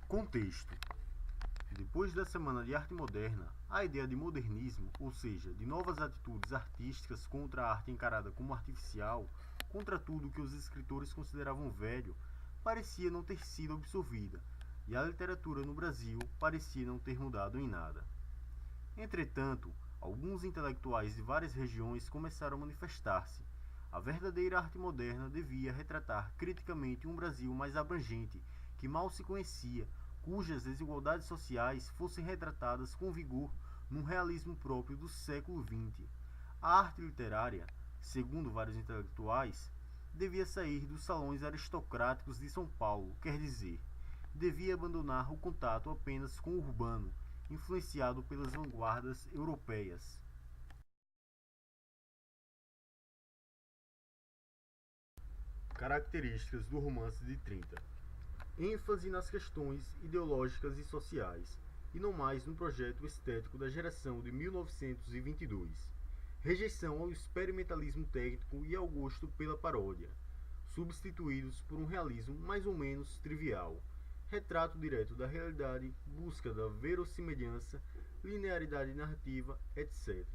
Contexto. Depois da Semana de Arte Moderna, a ideia de modernismo, ou seja, de novas atitudes artísticas contra a arte encarada como artificial, contra tudo que os escritores consideravam velho, parecia não ter sido absorvida, e a literatura no Brasil parecia não ter mudado em nada. Entretanto, alguns intelectuais de várias regiões começaram a manifestar-se. A verdadeira arte moderna devia retratar criticamente um Brasil mais abrangente, que mal se conhecia, cujas desigualdades sociais fossem retratadas com vigor num realismo próprio do século XX. A arte literária, segundo vários intelectuais, devia sair dos salões aristocráticos de São Paulo, quer dizer, devia abandonar o contato apenas com o urbano, influenciado pelas vanguardas europeias. Características do romance de 30. ênfase nas questões ideológicas e sociais, e não mais no projeto estético da geração de 1922. Rejeição ao experimentalismo técnico e ao gosto pela paródia, substituídos por um realismo mais ou menos trivial. Retrato direto da realidade, busca da verossimilhança, linearidade narrativa, etc.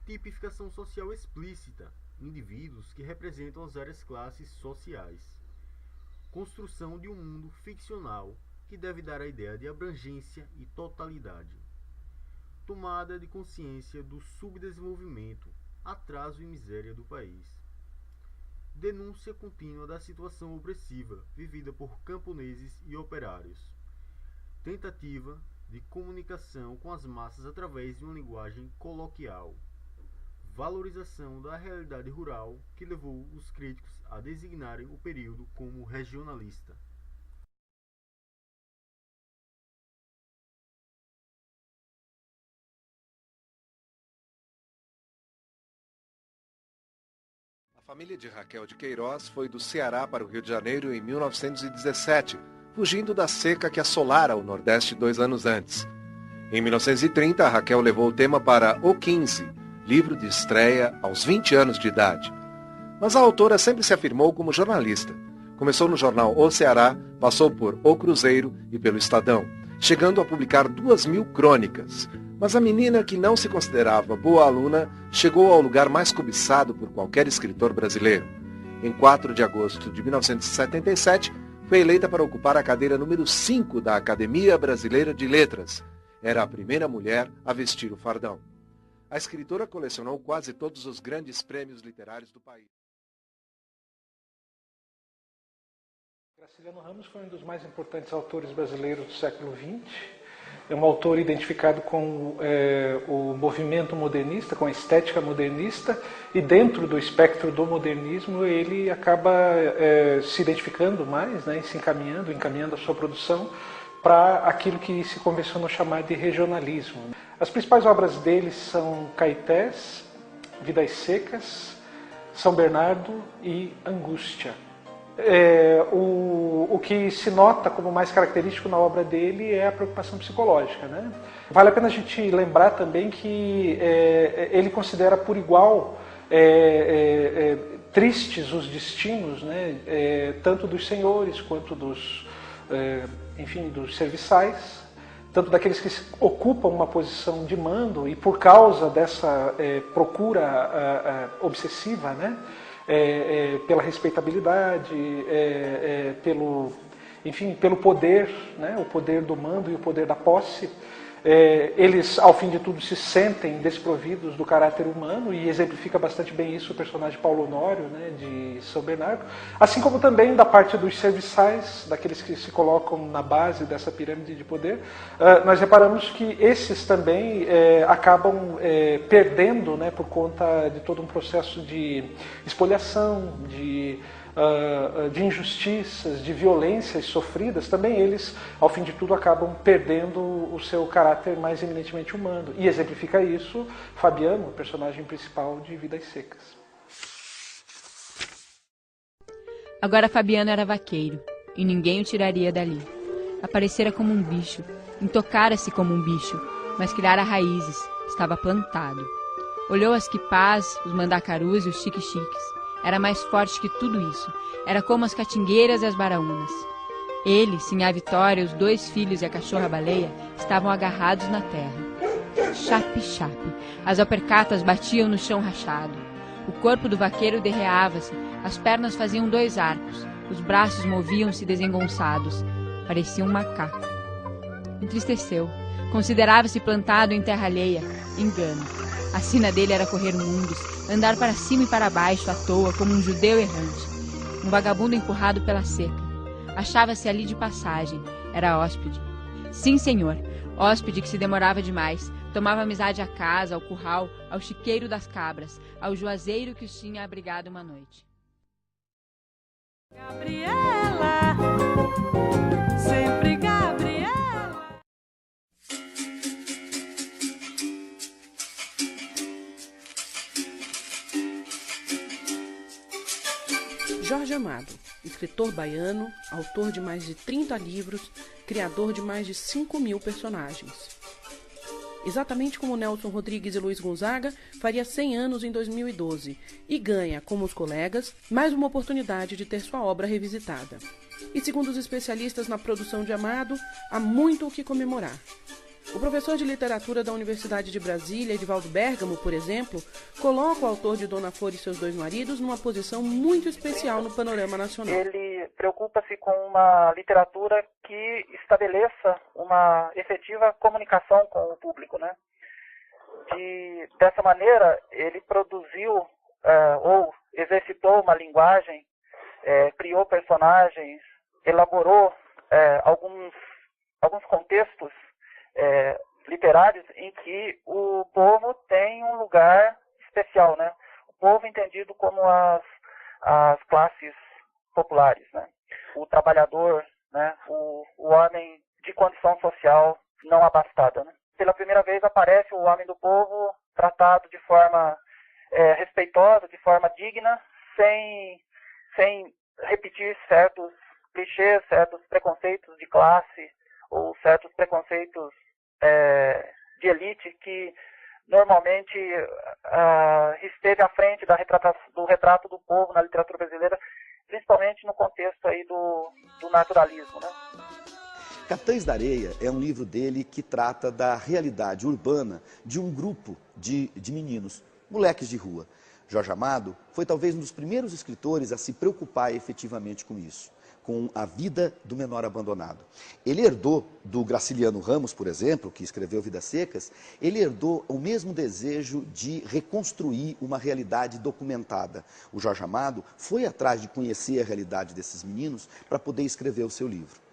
Tipificação social explícita, indivíduos que representam as várias classes sociais. Construção de um mundo ficcional que deve dar a ideia de abrangência e totalidade. Tomada de consciência do subdesenvolvimento, atraso e miséria do país. Denúncia contínua da situação opressiva vivida por camponeses e operários. Tentativa de comunicação com as massas através de uma linguagem coloquial. Valorização da realidade rural que levou os críticos a designarem o período como regionalista. A família de Raquel de Queiroz foi do Ceará para o Rio de Janeiro em 1917, fugindo da seca que assolara o Nordeste 2 anos antes. Em 1930, Raquel levou o tema para O 15, livro de estreia aos 20 anos de idade. Mas a autora sempre se afirmou como jornalista. Começou no jornal O Ceará, passou por O Cruzeiro e pelo Estadão, chegando a publicar 2.000 crônicas. Mas a menina, que não se considerava boa aluna, chegou ao lugar mais cobiçado por qualquer escritor brasileiro. Em 4 de agosto de 1977, foi eleita para ocupar a cadeira número 5 da Academia Brasileira de Letras. Era a primeira mulher a vestir o fardão. A escritora colecionou quase todos os grandes prêmios literários do país. Graciliano Ramos foi um dos mais importantes autores brasileiros do século XX. É um autor identificado com o movimento modernista, com a estética modernista, e dentro do espectro do modernismo ele acaba se identificando mais, né, e se encaminhando a sua produção para aquilo que se convencionou chamar de regionalismo. As principais obras dele são Caetés, Vidas Secas, São Bernardo e Angústia. O que se nota como mais característico na obra dele é a preocupação psicológica, né? Vale a pena a gente lembrar também que ele considera por igual tristes os destinos, né? Tanto dos senhores quanto dos serviçais, tanto daqueles que ocupam uma posição de mando e por causa dessa procura obsessiva, né? Pela respeitabilidade, pelo poder, né? O poder do mando e o poder da posse. Eles, ao fim de tudo, se sentem desprovidos do caráter humano, e exemplifica bastante bem isso o personagem Paulo Honório, né, de São Bernardo, assim como também da parte dos serviçais, daqueles que se colocam na base dessa pirâmide de poder. Nós reparamos que esses também acabam perdendo, né, por conta de todo um processo de espoliação, de injustiças, de violências sofridas. Também eles, ao fim de tudo, acabam perdendo o seu caráter mais eminentemente humano. E exemplifica isso Fabiano, o personagem principal de Vidas Secas. Agora Fabiano era vaqueiro, e ninguém o tiraria dali. Aparecera como um bicho, intocara-se como um bicho, mas criara raízes, estava plantado. Olhou as quipás, os mandacarus e os chique-chiques. Era mais forte que tudo isso. Era como as catingueiras e as baraúnas. Ele, Sinhá Vitória, os 2 filhos e a cachorra-baleia estavam agarrados na terra. Chape-chape. As alpercatas batiam no chão rachado. O corpo do vaqueiro derreava-se, as pernas faziam 2 arcos, os braços moviam-se desengonçados. Parecia um macaco. Entristeceu. Considerava-se plantado em terra alheia. Engano. A sina dele era correr mundos, andar para cima e para baixo à toa como um judeu errante. Um vagabundo empurrado pela seca. Achava-se ali de passagem. Era hóspede. Sim, senhor. Hóspede que se demorava demais. Tomava amizade à casa, ao curral, ao chiqueiro das cabras, ao juazeiro que os tinha abrigado uma noite. Gabriela, sempre Gabriela. Jorge Amado, escritor baiano, autor de mais de 30 livros, criador de mais de 5.000 personagens. Exatamente como Nelson Rodrigues e Luiz Gonzaga, faria 100 anos em 2012 e ganha, como os colegas, mais uma oportunidade de ter sua obra revisitada. E segundo os especialistas na produção de Amado, há muito o que comemorar. O professor de literatura da Universidade de Brasília, Edivaldo Bergamo, por exemplo, coloca o autor de Dona Flor e seus 2 maridos numa posição muito especial no panorama nacional. Ele preocupa-se com uma literatura que estabeleça uma efetiva comunicação com o público, né? Dessa maneira, ele produziu ou exercitou uma linguagem, criou personagens, elaborou alguns contextos literários em que o povo tem um lugar especial, né? O povo entendido como as classes populares, né? O trabalhador, né? O homem de condição social não abastada, né? Pela primeira vez aparece o homem do povo tratado de forma respeitosa, de forma digna, sem repetir certos clichês, certos preconceitos de classe ou certos preconceitos de elite que normalmente esteve à frente do retrato do povo na literatura brasileira, principalmente no contexto aí do naturalismo, né? Capitães da Areia é um livro dele que trata da realidade urbana de um grupo de meninos, moleques de rua. Jorge Amado foi talvez um dos primeiros escritores a se preocupar efetivamente com isso, com a vida do menor abandonado. Ele herdou do Graciliano Ramos, por exemplo, que escreveu Vidas Secas, ele herdou o mesmo desejo de reconstruir uma realidade documentada. O Jorge Amado foi atrás de conhecer a realidade desses meninos para poder escrever o seu livro.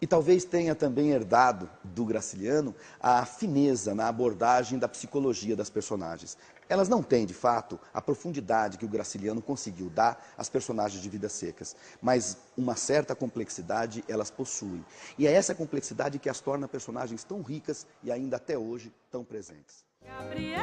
E talvez tenha também herdado do Graciliano a fineza na abordagem da psicologia das personagens. Elas não têm, de fato, a profundidade que o Graciliano conseguiu dar às personagens de Vidas Secas, mas uma certa complexidade elas possuem. E é essa complexidade que as torna personagens tão ricas e ainda até hoje tão presentes. Gabriela.